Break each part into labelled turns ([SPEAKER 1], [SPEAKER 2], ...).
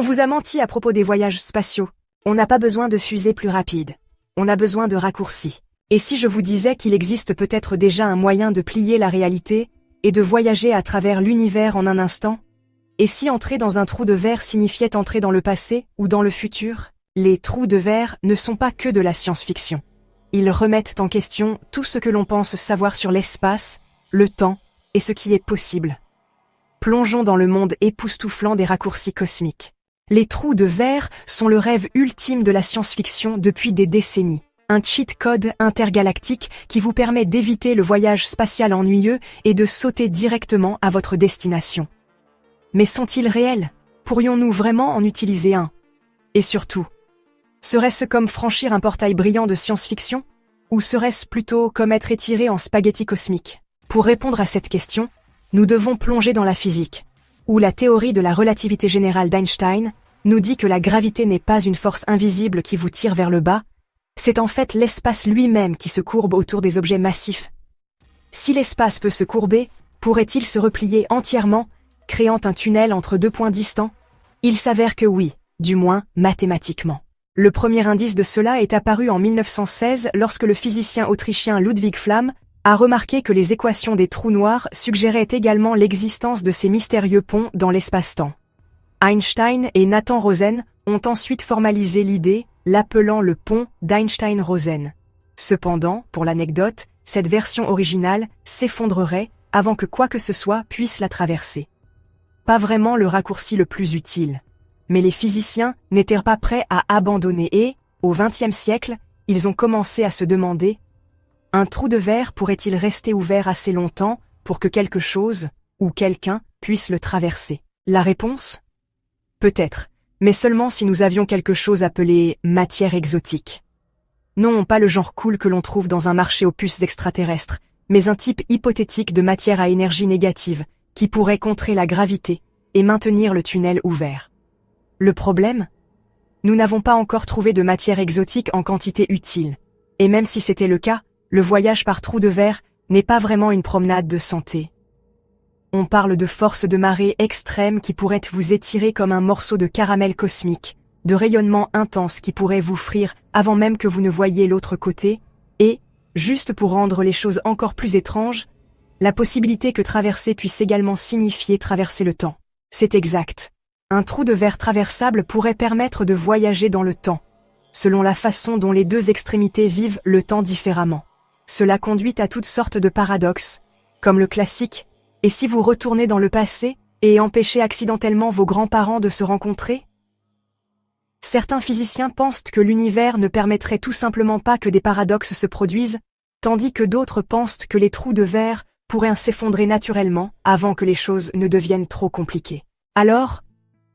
[SPEAKER 1] vous a menti à propos des voyages spatiaux. On n'a pas besoin de fusées plus rapides. On a besoin de raccourcis. Et si je vous disais qu'il existe peut-être déjà un moyen de plier la réalité et de voyager à travers l'univers en un instant? Et si entrer dans un trou de verre signifiait entrer dans le passé ou dans le futur? Les trous de verre ne sont pas que de la science-fiction. Ils remettent en question tout ce que l'on pense savoir sur l'espace, le temps et ce qui est possible. Plongeons dans le monde époustouflant des raccourcis cosmiques. Les trous de verre sont le rêve ultime de la science-fiction depuis des décennies. Un cheat code intergalactique qui vous permet d'éviter le voyage spatial ennuyeux et de sauter directement à votre destination. Mais sont-ils réels? Pourrions-nous vraiment en utiliser un? Et surtout, serait-ce comme franchir un portail brillant de science-fiction? Ou serait-ce plutôt comme être étiré en spaghettis cosmiques? Pour répondre à cette question, nous devons plonger dans la physique, où la théorie de la relativité générale d'Einstein nous dit que la gravité n'est pas une force invisible qui vous tire vers le bas, c'est en fait l'espace lui-même qui se courbe autour des objets massifs. Si l'espace peut se courber, pourrait-il se replier entièrement, créant un tunnel entre deux points distants? Il s'avère que oui, du moins mathématiquement. Le premier indice de cela est apparu en 1916 lorsque le physicien autrichien Ludwig Flamm a remarqué que les équations des trous noirs suggéraient également l'existence de ces mystérieux ponts dans l'espace-temps. Einstein et Nathan Rosen ont ensuite formalisé l'idée, l'appelant le pont d'Einstein-Rosen. Cependant, pour l'anecdote, cette version originale s'effondrerait avant que quoi que ce soit puisse la traverser. Pas vraiment le raccourci le plus utile. Mais les physiciens n'étaient pas prêts à abandonner et, au XXe siècle, ils ont commencé à se demander: un trou de verre pourrait-il rester ouvert assez longtemps pour que quelque chose, ou quelqu'un, puisse le traverser? La réponse? Peut-être, mais seulement si nous avions quelque chose appelé matière exotique. Non, pas le genre cool que l'on trouve dans un marché aux puces extraterrestres, mais un type hypothétique de matière à énergie négative, qui pourrait contrer la gravité et maintenir le tunnel ouvert. Le problème? Nous n'avons pas encore trouvé de matière exotique en quantité utile, et même si c'était le cas, le voyage par trou de verre n'est pas vraiment une promenade de santé. On parle de forces de marée extrêmes qui pourraient vous étirer comme un morceau de caramel cosmique, de rayonnements intenses qui pourraient vous frire avant même que vous ne voyiez l'autre côté, et, juste pour rendre les choses encore plus étranges, la possibilité que traverser puisse également signifier traverser le temps. C'est exact. Un trou de verre traversable pourrait permettre de voyager dans le temps, selon la façon dont les deux extrémités vivent le temps différemment. Cela conduit à toutes sortes de paradoxes, comme le classique « Et si vous retournez dans le passé et empêchez accidentellement vos grands-parents de se rencontrer ?» Certains physiciens pensent que l'univers ne permettrait tout simplement pas que des paradoxes se produisent, tandis que d'autres pensent que les trous de verre pourraient s'effondrer naturellement avant que les choses ne deviennent trop compliquées. Alors,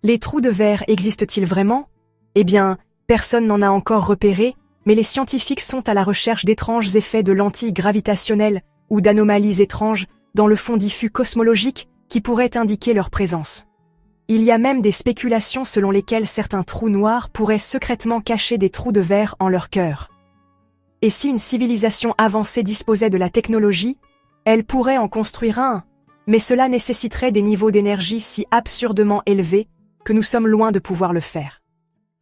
[SPEAKER 1] les trous de verre existent-ils vraiment? Eh bien, personne n'en a encore repéré, mais les scientifiques sont à la recherche d'étranges effets de lentilles gravitationnelles ou d'anomalies étranges dans le fond diffus cosmologique qui pourraient indiquer leur présence. Il y a même des spéculations selon lesquelles certains trous noirs pourraient secrètement cacher des trous de verre en leur cœur. Et si une civilisation avancée disposait de la technologie, elle pourrait en construire un, mais cela nécessiterait des niveaux d'énergie si absurdement élevés que nous sommes loin de pouvoir le faire.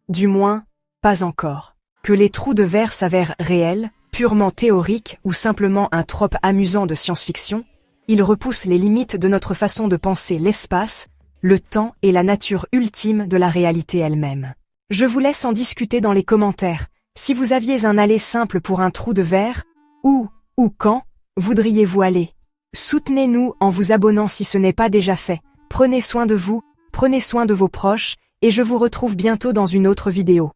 [SPEAKER 1] Du moins, pas encore. Que les trous de verre s'avèrent réels, purement théoriques ou simplement un trope amusant de science-fiction, ils repoussent les limites de notre façon de penser l'espace, le temps et la nature ultime de la réalité elle-même. Je vous laisse en discuter dans les commentaires. Si vous aviez un aller simple pour un trou de verre, où ou quand voudriez-vous aller? Soutenez-nous en vous abonnant si ce n'est pas déjà fait. Prenez soin de vous, prenez soin de vos proches, et je vous retrouve bientôt dans une autre vidéo.